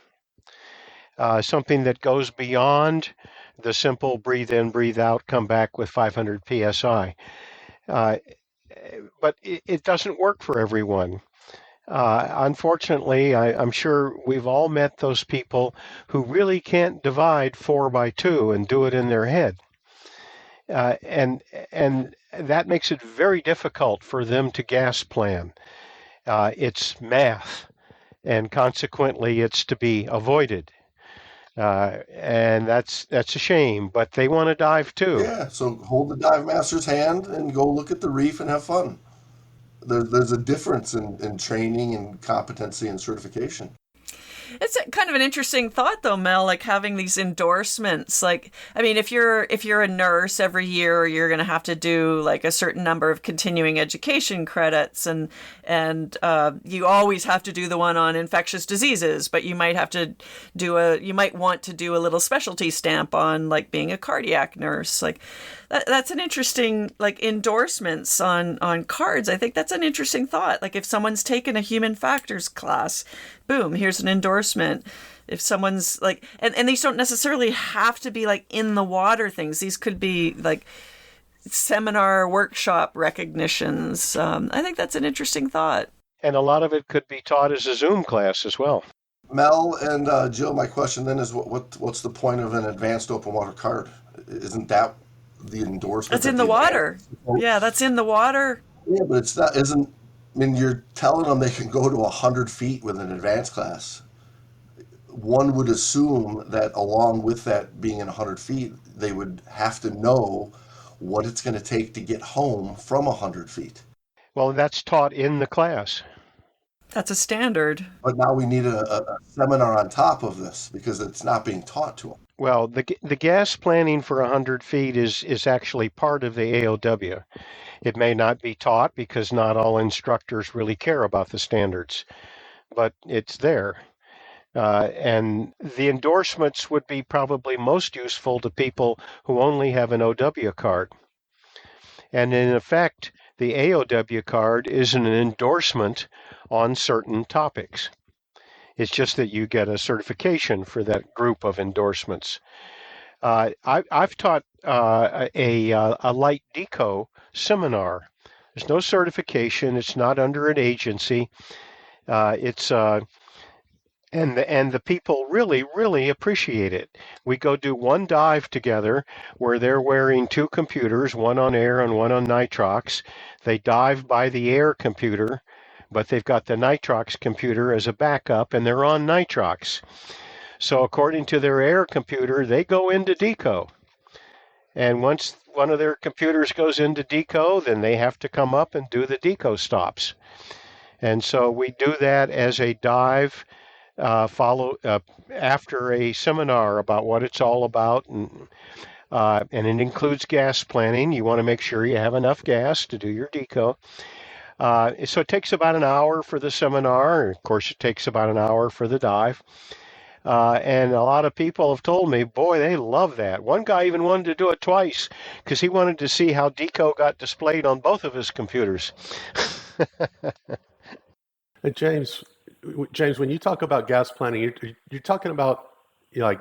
C: Something that goes beyond the simple breathe in, breathe out, come back with 500 psi. But it doesn't work for everyone. Unfortunately, I'm sure we've all met those people who really can't divide 4 by 2 and do it in their head. And that makes it very difficult for them to gas plan. It's math, and consequently it's to be avoided. And that's a shame, but they want to dive too.
D: Yeah, so hold the dive master's hand and go look at the reef and have fun. There's a difference in training and competency and certification.
E: It's kind of an interesting thought, though, Mel, like having these endorsements. Like, I mean, if you're a nurse, every year you're going to have to do like a certain number of continuing education credits, and you always have to do the one on infectious diseases, but you might want to do a little specialty stamp on like being a cardiac nurse. Like that's an interesting, like, endorsements on cards. I think that's an interesting thought. Like if someone's taken a human factors class, boom, here's an endorsement. If someone's like, and these don't necessarily have to be like in the water things. These could be like seminar workshop recognitions. I think that's an interesting thought.
C: And a lot of it could be taught as a Zoom class as well.
D: Mel and Jill, my question then is what's the point of an advanced open water card? Isn't that the endorsement?
E: That's in the water. Yeah, that's in the water.
D: Yeah, but it's not, isn't, I mean, you're telling them they can go to 100 feet with an advanced class. One would assume that along with that being in 100 feet, they would have to know what it's going to take to get home from 100 feet.
C: Well, that's taught in the class.
E: That's a standard.
D: But now we need a seminar on top of this because it's not being taught to them.
C: Well, the gas planning for 100 feet is actually part of the AOW. It may not be taught because not all instructors really care about the standards, but it's there. And the endorsements would be probably most useful to people who only have an OW card. And in effect, the AOW card is an endorsement on certain topics. It's just that you get a certification for that group of endorsements. I've taught a light deco seminar. There's no certification. It's not under an agency. It's and the people really appreciate it. We go do one dive together where they're wearing two computers, one on air and one on nitrox. They dive by the air computer, but they've got the nitrox computer as a backup, and they're on nitrox. So according to their air computer, they go into deco. And once one of their computers goes into deco, then they have to come up and do the deco stops. And so we do that as a dive after a seminar about what it's all about, and it includes gas planning. You want to make sure you have enough gas to do your deco. So it takes about an hour for the seminar. Of course, it takes about an hour for the dive. And a lot of people have told me, boy, they love that. One guy even wanted to do it twice because he wanted to see how deco got displayed on both of his computers.
B: Hey, James, when you talk about gas planning, you're talking about like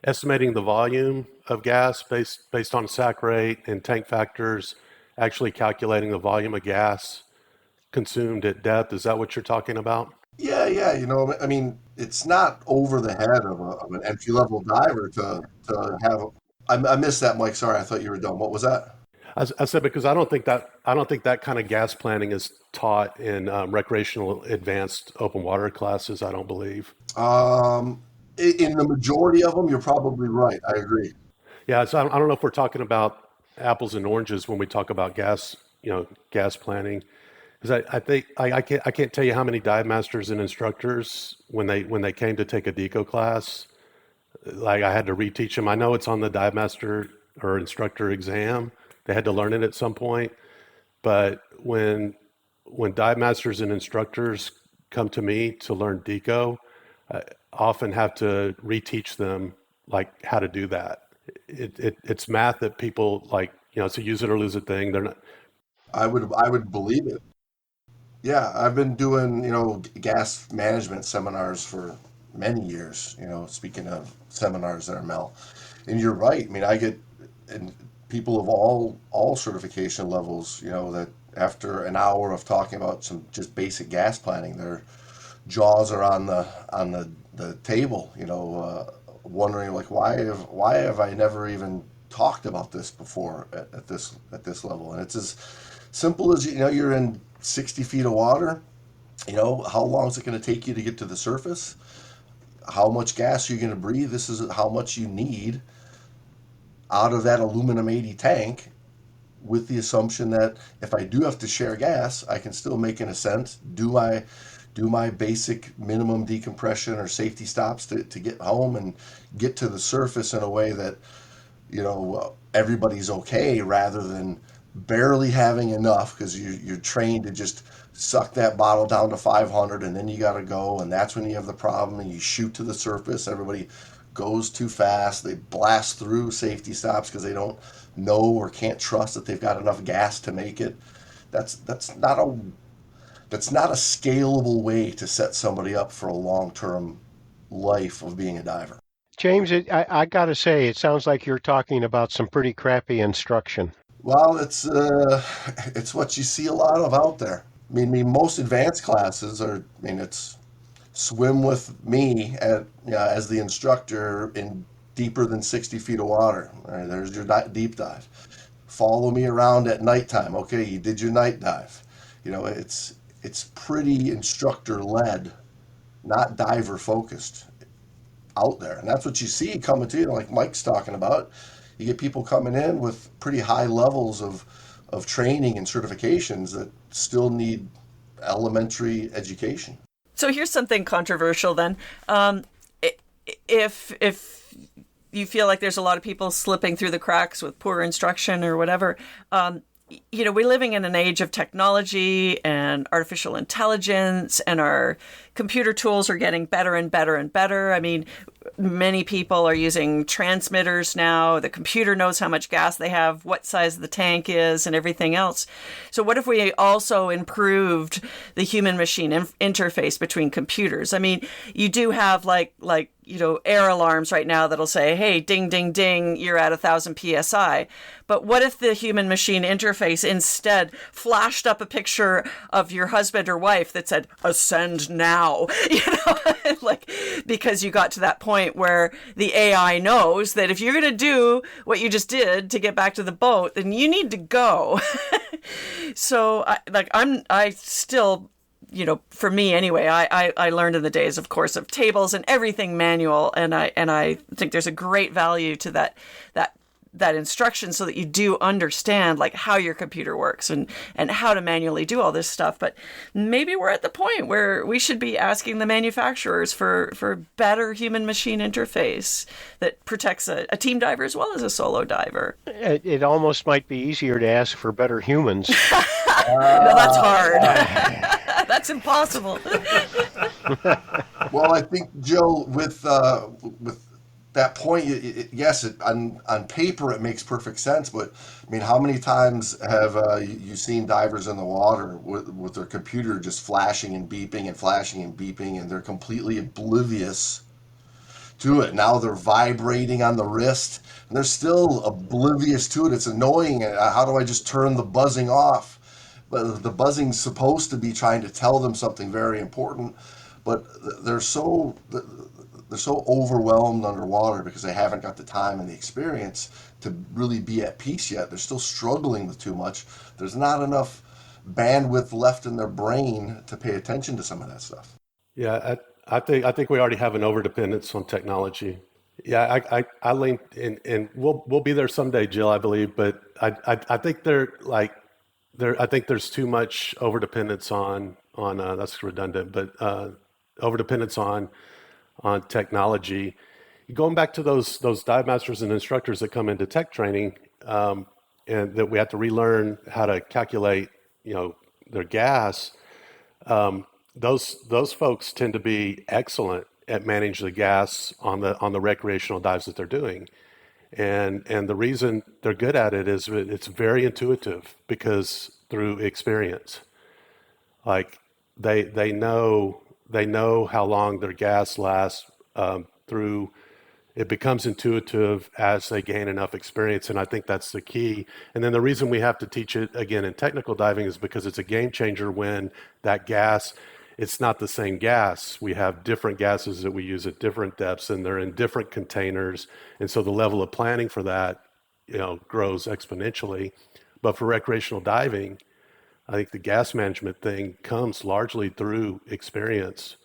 B: estimating the volume of gas based on sac rate and tank factors, actually calculating the volume of gas consumed at depth. Is that what you're talking about?
D: Yeah. I mean, it's not over the head of an entry level diver to have. I missed that, Mike. Sorry, I thought you were done. What was that?
B: I said because I don't think that kind of gas planning is taught in recreational advanced open water classes. I don't believe.
D: In the majority of them, you're probably right. I agree.
B: Yeah, so I don't know if we're talking about apples and oranges when we talk about gas planning. Because I think I can't tell you how many dive masters and instructors when they came to take a deco class, like I had to reteach them. I know it's on the dive master or instructor exam. They had to learn it at some point. But when dive masters and instructors come to me to learn deco, I often have to reteach them like how to do that. It's math that people like, it's a use it or lose it thing. They're not.
D: I would believe it. Yeah, I've been doing, gas management seminars for many years, speaking of seminars there, Mel. And you're right. I mean, I get and people of all certification levels, that after an hour of talking about some just basic gas planning, their jaws are on the table, wondering like why have I never even talked about this before at this level? And it's as simple as you're in 60 feet of water. How long is it going to take you to get to the surface? How much gas are you going to breathe? This is how much you need out of that aluminum 80 tank, with the assumption that if I do have to share gas, I can still make an ascent, do my basic minimum decompression or safety stops to get home and get to the surface in a way that everybody's okay, rather than barely having enough because you're trained to just suck that bottle down to 500 and then you got to go, and that's when you have the problem and you shoot to the surface. Everybody goes too fast. They blast through safety stops because they don't know or can't trust that they've got enough gas to make it. That's not a scalable way to set somebody up for a long-term life of being a diver.
C: James, I got to say, it sounds like you're talking about some pretty crappy instruction.
D: Well, it's what you see a lot of out there. I mean, most advanced classes it's swim with me as the instructor in deeper than 60 feet of water. All right, there's your deep dive. Follow me around at nighttime. Okay, you did your night dive. It's pretty instructor led, not diver focused out there. And that's what you see coming to you, like Mike's talking about. You get people coming in with pretty high levels of training and certifications that still need elementary education.
E: So here's something controversial then. If you feel like there's a lot of people slipping through the cracks with poor instruction or whatever, we're living in an age of technology and artificial intelligence, and our computer tools are getting better and better and better. I mean, many people are using transmitters now. The computer knows how much gas they have, what size the tank is, and everything else. So what if we also improved the human-machine interface between computers? I mean, you do have like air alarms right now that'll say, hey, ding, ding, ding, you're at 1,000 PSI. But what if the human machine interface instead flashed up a picture of your husband or wife that said, ascend now, like, because you got to that point where the AI knows that if you're going to do what you just did to get back to the boat, then you need to go. So I still, for me anyway, I learned in the days, of course, of tables and everything manual, and I think there's a great value to that instruction so that you do understand like how your computer works and how to manually do all this stuff. But maybe we're at the point where we should be asking the manufacturers for better human machine interface that protects a team diver as well as a solo diver.
C: It almost might be easier to ask for better humans.
E: No, that's hard. That's impossible.
D: Well, I think, Jill, with that point, yes, on paper it makes perfect sense, but I mean, how many times have you seen divers in the water with their computer just flashing and beeping and flashing and beeping, and they're completely oblivious to it? Now they're vibrating on the wrist, and they're still oblivious to it. It's annoying. How do I just turn the buzzing off? But the buzzing's supposed to be trying to tell them something very important, but they're so overwhelmed underwater because they haven't got the time and the experience to really be at peace yet. They're still struggling with too much. There's not enough bandwidth left in their brain to pay attention to some of that stuff.
B: Yeah, I think we already have an overdependence on technology. Yeah, I lean and we'll be there someday, Jill, I believe. But I think I think there's too much overdependence on that's redundant, but overdependence on technology. Going back to those dive masters and instructors that come into tech training, and that we have to relearn how to calculate, their gas. Those folks tend to be excellent at managing the gas on the recreational dives that they're doing, and the reason they're good at it is it's very intuitive because through experience, like they know how long their gas lasts. Through it becomes intuitive as they gain enough experience, and I think that's the key. And then the reason we have to teach it again in technical diving is because it's a game changer when that gas, it's not the same gas. We have different gases that we use at different depths, and they're in different containers, and so the level of planning for that grows exponentially. But for recreational diving, I think the gas management thing comes largely through experience.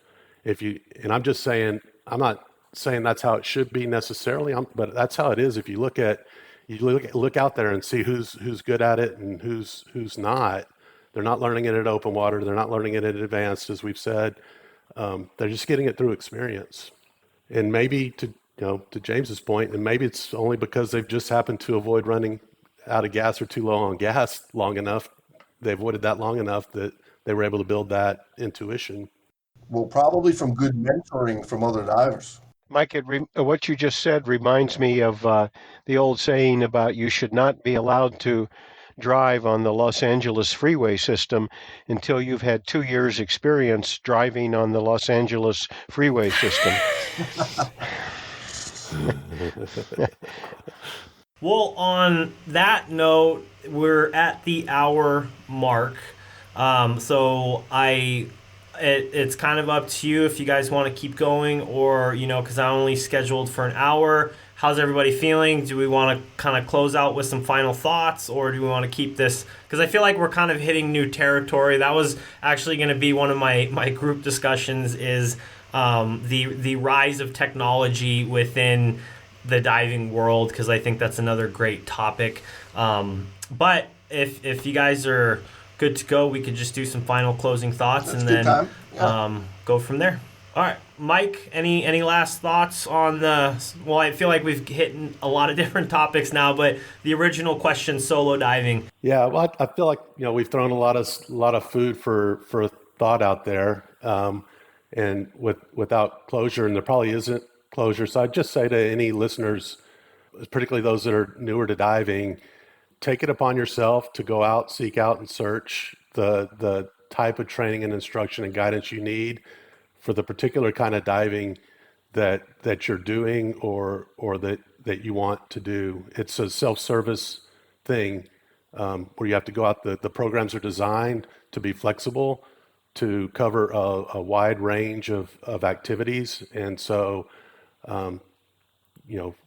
B: And I'm just saying, I'm not saying that's how it should be necessarily, but that's how it is. If you look out there and see who's good at it and who's not. They're not learning it at open water. They're not learning it at advanced, as we've said. They're just getting it through experience. And maybe to James's point, and maybe it's only because they've just happened to avoid running out of gas or too low on gas long enough. They avoided that long enough that they were able to build that intuition.
D: Well, probably from good mentoring from other divers.
C: Mike, what you just said reminds me of the old saying about you should not be allowed to drive on the Los Angeles freeway system until you've had 2 years experience driving on the Los Angeles freeway system.
A: Well, on that note, we're at the hour mark. So it's kind of up to you if you guys want to keep going or, because I only scheduled for an hour. How's everybody feeling? Do we want to kind of close out with some final thoughts, or do we want to keep this? Because I feel like we're kind of hitting new territory. That was actually going to be one of my group discussions is the rise of technology within the diving world, because I think that's another great topic. But if you guys are good to go, we could just do some final closing thoughts and then go from there. All right, Mike, any last thoughts on well, I feel like we've hit a lot of different topics now, but the original question, solo diving.
B: Yeah, well, I feel like, we've thrown a lot of food for thought out there, and without closure, and there probably isn't closure. So I'd just say to any listeners, particularly those that are newer to diving, take it upon yourself to go out, seek out, and search the type of training and instruction and guidance you need for the particular kind of diving that you're doing or that you want to do. It's a self-service thing where you have to go out. The programs are designed to be flexible, to cover a wide range of activities, and so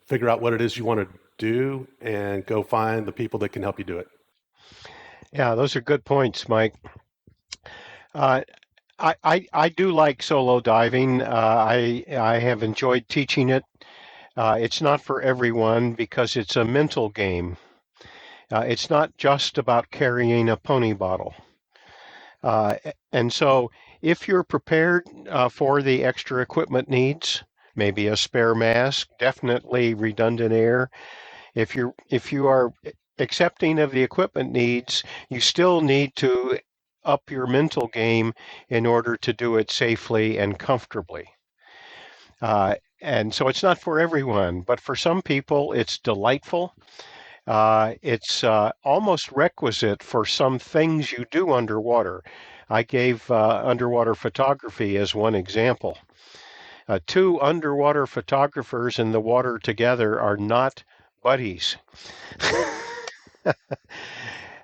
B: figure out what it is you want to do and go find the people that can help you do it.
C: Yeah, those are good points, Mike. I do like solo diving. I have enjoyed teaching it. It's not for everyone because it's a mental game. It's not just about carrying a pony bottle. And so if you're prepared for the extra equipment needs, maybe a spare mask, definitely redundant air. If you are accepting of the equipment needs, you still need to up your mental game in order to do it safely and comfortably. And so it's not for everyone, but for some people it's delightful. It's almost requisite for some things you do underwater. I gave underwater photography as one example. Two underwater photographers in the water together are not buddies.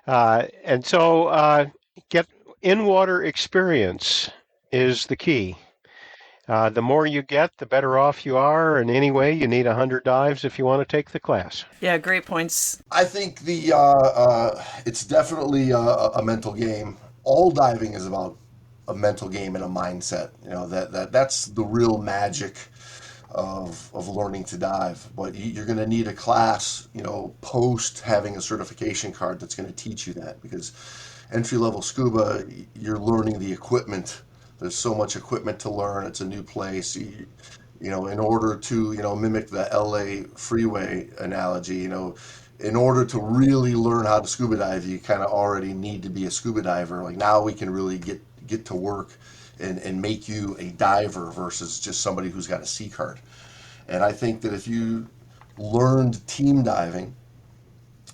C: And so get in-water experience is the key. The more you get, the better off you are. And anyway, you need 100 dives if you want to take the class.
E: Yeah, great points.
D: I think it's definitely a mental game. All diving is about a mental game and a mindset. That's the real magic of learning to dive. But you're going to need a class, post having a certification card that's going to teach you that, because entry-level scuba, you're learning the equipment. There's so much equipment to learn. It's a new place. In order to, mimic the LA freeway analogy, in order to really learn how to scuba dive, you kind of already need to be a scuba diver. Like, now we can really get to work and make you a diver versus just somebody who's got a C card. And I think that if you learned team diving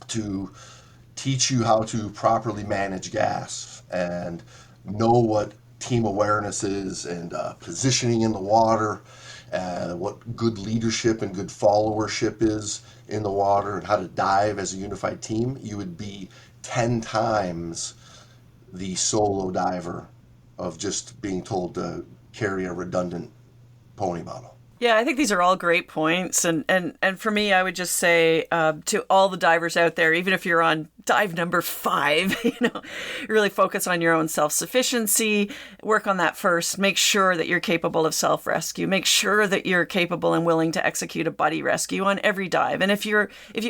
D: to teach you how to properly manage gas and know what team awareness is and positioning in the water, what good leadership and good followership is in the water, and how to dive as a unified team, you would be 10 times the solo diver of just being told to carry a redundant pony bottle.
E: Yeah, I think these are all great points. And for me, I would just say to all the divers out there, even if you're on dive number 5, really focus on your own self-sufficiency, work on that first, make sure that you're capable of self-rescue, make sure that you're capable and willing to execute a buddy rescue on every dive. And if you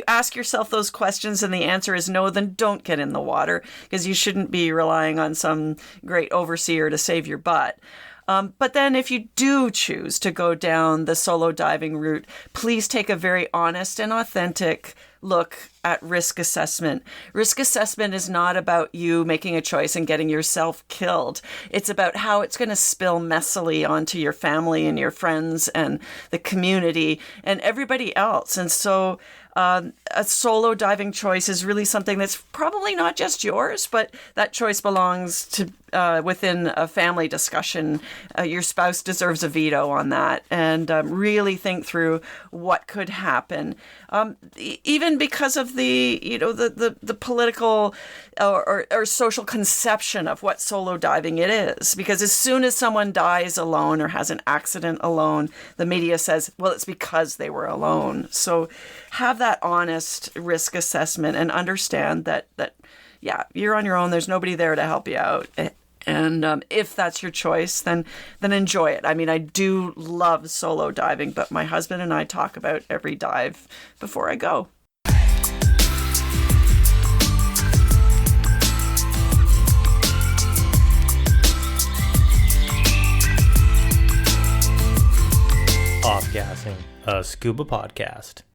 E: ask yourself those questions and the answer is no, then don't get in the water, because you shouldn't be relying on some great overseer to save your butt. But then if you do choose to go down the solo diving route, please take a very honest and authentic look at risk assessment. Risk assessment is not about you making a choice and getting yourself killed. It's about how it's going to spill messily onto your family and your friends and the community and everybody else. And so a solo diving choice is really something that's probably not just yours, but that choice belongs to within a family discussion. Your spouse deserves a veto on that, and really think through what could happen. Even because of the political or social conception of what solo diving it is. Because as soon as someone dies alone or has an accident alone, the media says, well, it's because they were alone. So have that honest risk assessment and understand that yeah, you're on your own. There's nobody there to help you out. And if that's your choice, then enjoy it. I mean, I do love solo diving, but my husband and I talk about every dive before I go.
A: Off-gassing, a scuba podcast.